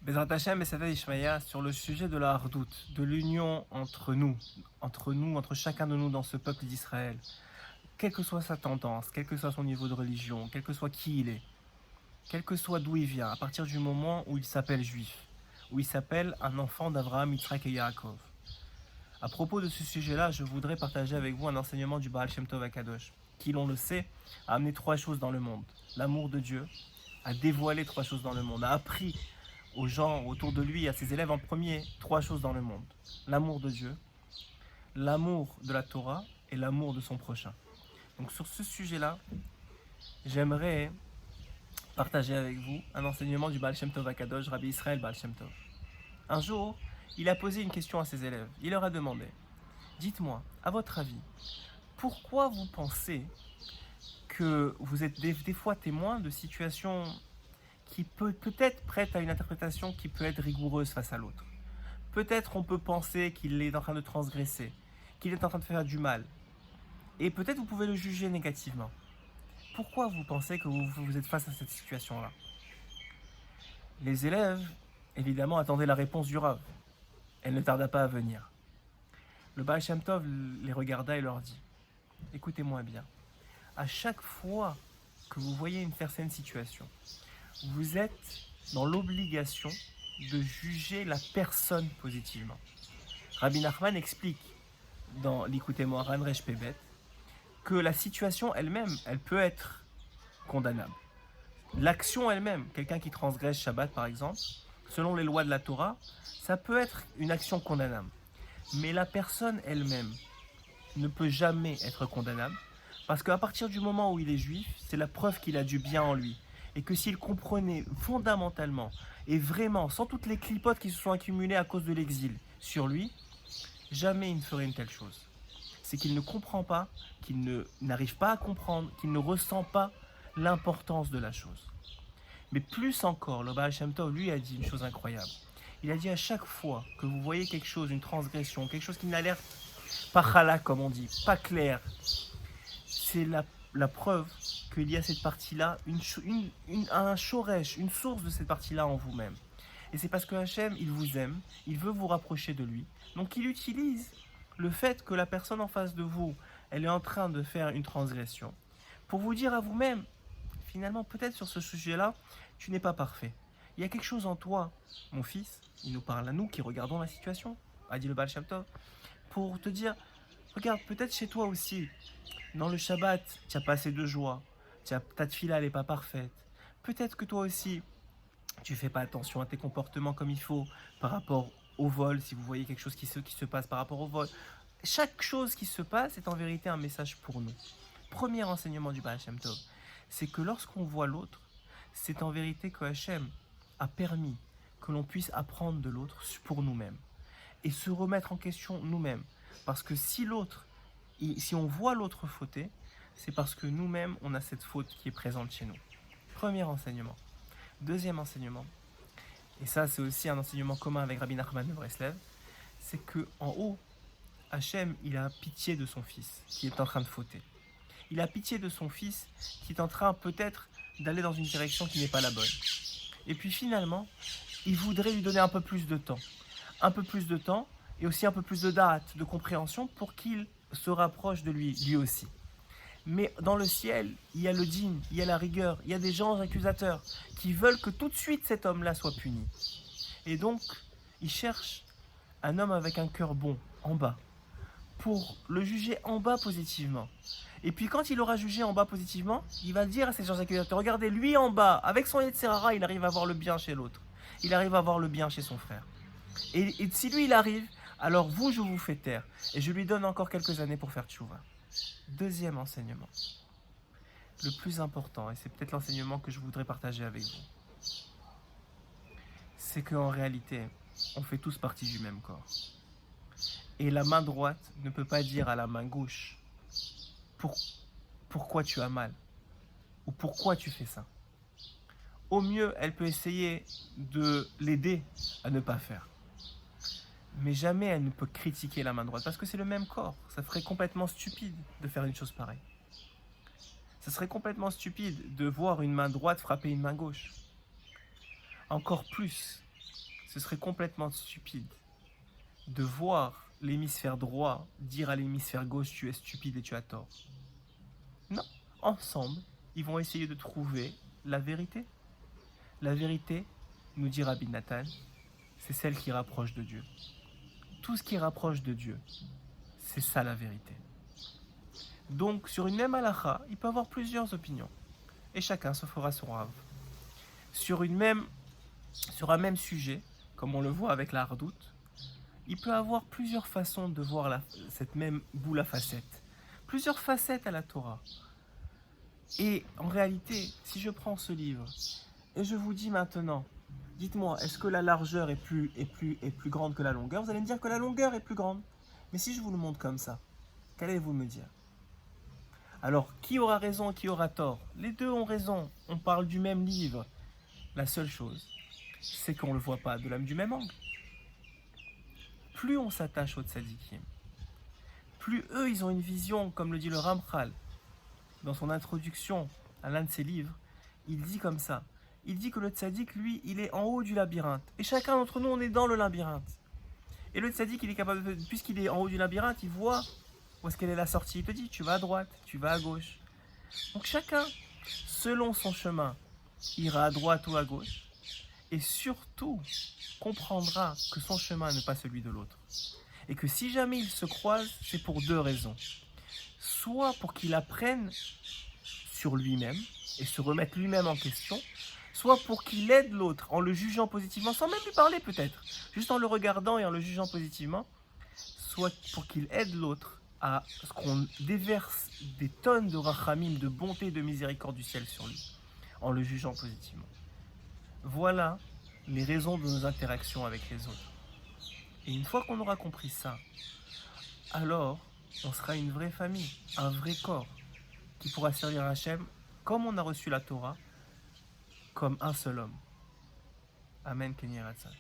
Bezrat Hashem et Saved Ishmaïa sur le sujet de la hardout, de l'union entre chacun de nous dans ce peuple d'Israël, quelle que soit sa tendance, quel que soit son niveau de religion, quel que soit qui il est, quel que soit d'où il vient, à partir du moment où il s'appelle juif, où il s'appelle un enfant d'Abraham, Yitzhak et Yaakov. À propos de ce sujet-là, je voudrais partager avec vous un enseignement du Baal Shem Tov Akadosh, qui, l'on le sait, a amené trois choses dans le monde. L'amour de Dieu, a dévoilé trois choses dans le monde, a appris aux gens autour de lui, à ses élèves en premier, trois choses dans le monde. L'amour de Dieu, l'amour de la Torah et l'amour de son prochain. Donc sur ce sujet-là, j'aimerais partager avec vous un enseignement du Baal Shem Tov Akadosh, Rabbi Israël Baal Shem Tov. Un jour, il a posé une question à ses élèves. Il leur a demandé, dites-moi, à votre avis, pourquoi vous pensez que vous êtes des fois témoin de situations qui peut-être prête à une interprétation qui peut être rigoureuse face à l'autre. Peut-être on peut penser qu'il est en train de transgresser, qu'il est en train de faire du mal. Et peut-être vous pouvez le juger négativement. Pourquoi vous pensez que vous êtes face à cette situation-là? Les élèves, évidemment, attendaient la réponse du Rav. Elle ne tarda pas à venir. Le Baal Shem Tov les regarda et leur dit, écoutez-moi bien, à chaque fois que vous voyez une certaine situation, vous êtes dans l'obligation de juger la personne positivement. Rabbi Nachman explique dans l'Ikouté Moharan Resh Pebet que la situation elle-même, elle peut être condamnable. L'action elle-même, quelqu'un qui transgresse Shabbat par exemple, selon les lois de la Torah, ça peut être une action condamnable. Mais la personne elle-même ne peut jamais être condamnable parce qu'à partir du moment où il est juif, c'est la preuve qu'il a du bien en lui. Et que s'il comprenait fondamentalement et vraiment, sans toutes les clipotes qui se sont accumulées à cause de l'exil sur lui, jamais il ne ferait une telle chose. C'est qu'il ne comprend pas, n'arrive pas à comprendre, qu'il ne ressent pas l'importance de la chose. Mais plus encore, le Baal Shem Tov, lui, a dit une chose incroyable. Il a dit à chaque fois que vous voyez quelque chose, une transgression, quelque chose qui n'a l'air pas halak, comme on dit, pas clair, c'est la preuve qu'il y a cette partie-là, un shoresh, une source de cette partie-là en vous-même. Et c'est parce que Hachem, il vous aime, il veut vous rapprocher de lui. Donc il utilise le fait que la personne en face de vous, elle est en train de faire une transgression, pour vous dire à vous-même, finalement, peut-être sur ce sujet-là, tu n'es pas parfait. Il y a quelque chose en toi, mon fils, il nous parle à nous qui regardons la situation, a dit le Baal Shem Tov, pour te dire, regarde, peut-être chez toi aussi, dans le Shabbat, tu n'as pas assez de joie, ta tefila n'est pas parfaite. Peut-être que toi aussi, tu ne fais pas attention à tes comportements comme il faut par rapport au vol, si vous voyez quelque chose qui se passe par rapport au vol. Chaque chose qui se passe est en vérité un message pour nous. Premier enseignement du Baal Shem Tov, c'est que lorsqu'on voit l'autre, c'est en vérité que Hachem a permis que l'on puisse apprendre de l'autre pour nous-mêmes et se remettre en question nous-mêmes. Parce que si on voit l'autre fauter, c'est parce que nous-mêmes, on a cette faute qui est présente chez nous. Premier enseignement. Deuxième enseignement, et ça c'est aussi un enseignement commun avec Rabbi Nachman de Breslev, c'est que en haut, Hachem, il a pitié de son fils qui est en train de fauter. Il a pitié de son fils qui est en train peut-être d'aller dans une direction qui n'est pas la bonne. Et puis finalement, il voudrait lui donner un peu plus de temps. Un peu plus de temps et aussi un peu plus de date, de compréhension pour qu'il se rapproche de lui aussi. Mais dans le ciel, il y a le dîn, il y a la rigueur, il y a des gens accusateurs qui veulent que tout de suite cet homme-là soit puni. Et donc, ils cherchent un homme avec un cœur bon, en bas, pour le juger en bas positivement. Et puis quand il aura jugé en bas positivement, il va dire à ces gens accusateurs, regardez, lui en bas, avec son Yetzerara, il arrive à voir le bien chez l'autre. Il arrive à voir le bien chez son frère. Et si lui il arrive, alors vous, je vous fais taire. Et je lui donne encore quelques années pour faire tchouva. Deuxième enseignement, le plus important, et c'est peut-être l'enseignement que je voudrais partager avec vous, c'est qu'en réalité, on fait tous partie du même corps. Et la main droite ne peut pas dire à la main gauche pourquoi tu as mal ou pourquoi tu fais ça. Au mieux, elle peut essayer de l'aider à ne pas faire. Mais jamais elle ne peut critiquer la main droite, parce que c'est le même corps. Ça serait complètement stupide de faire une chose pareille. Ça serait complètement stupide de voir une main droite frapper une main gauche. Encore plus ce serait complètement stupide de voir l'hémisphère droit dire à l'hémisphère gauche tu es stupide et tu as tort. Non, ensemble, ils vont essayer de trouver la vérité. La vérité, nous dit Rabbi Nathan, c'est celle qui rapproche de Dieu. Tout ce qui rapproche de Dieu, c'est ça la vérité. Donc, sur une même halakha, il peut y avoir plusieurs opinions. Et chacun se fera son rave. Sur un même sujet, comme on le voit avec la hardoute, il peut y avoir plusieurs façons de voir cette même boule à facettes. Plusieurs facettes à la Torah. Et en réalité, si je prends ce livre et je vous dis maintenant, dites-moi, est-ce que la largeur est plus grande que la longueur? Vous allez me dire que la longueur est plus grande. Mais si je vous le montre comme ça, qu'allez-vous me dire? Alors, qui aura raison et qui aura tort? Les deux ont raison, on parle du même livre. La seule chose, c'est qu'on ne le voit pas du même angle. Plus on s'attache aux tzadikim, plus eux, ils ont une vision, comme le dit le Ramchal, dans son introduction à l'un de ses livres, il dit comme ça. Il dit que le tzadik, lui, il est en haut du labyrinthe. Et chacun d'entre nous, on est dans le labyrinthe. Et le tzadik, il est capable, puisqu'il est en haut du labyrinthe, il voit où est-ce qu'elle est la sortie. Il te dit, tu vas à droite, tu vas à gauche. Donc chacun, selon son chemin, ira à droite ou à gauche. Et surtout, comprendra que son chemin n'est pas celui de l'autre. Et que si jamais ils se croisent, c'est pour deux raisons. Soit pour qu'il apprenne sur lui-même et se remette lui-même en question, soit pour qu'il aide l'autre en le jugeant positivement, sans même lui parler peut-être, juste en le regardant et en le jugeant positivement, soit pour qu'il aide l'autre à ce qu'on déverse des tonnes de rachamim, de bonté et de miséricorde du ciel sur lui, en le jugeant positivement. Voilà les raisons de nos interactions avec les autres. Et une fois qu'on aura compris ça, alors on sera une vraie famille, un vrai corps, qui pourra servir Hachem comme on a reçu la Torah, comme un seul homme. Amen, Kenny Ratzal.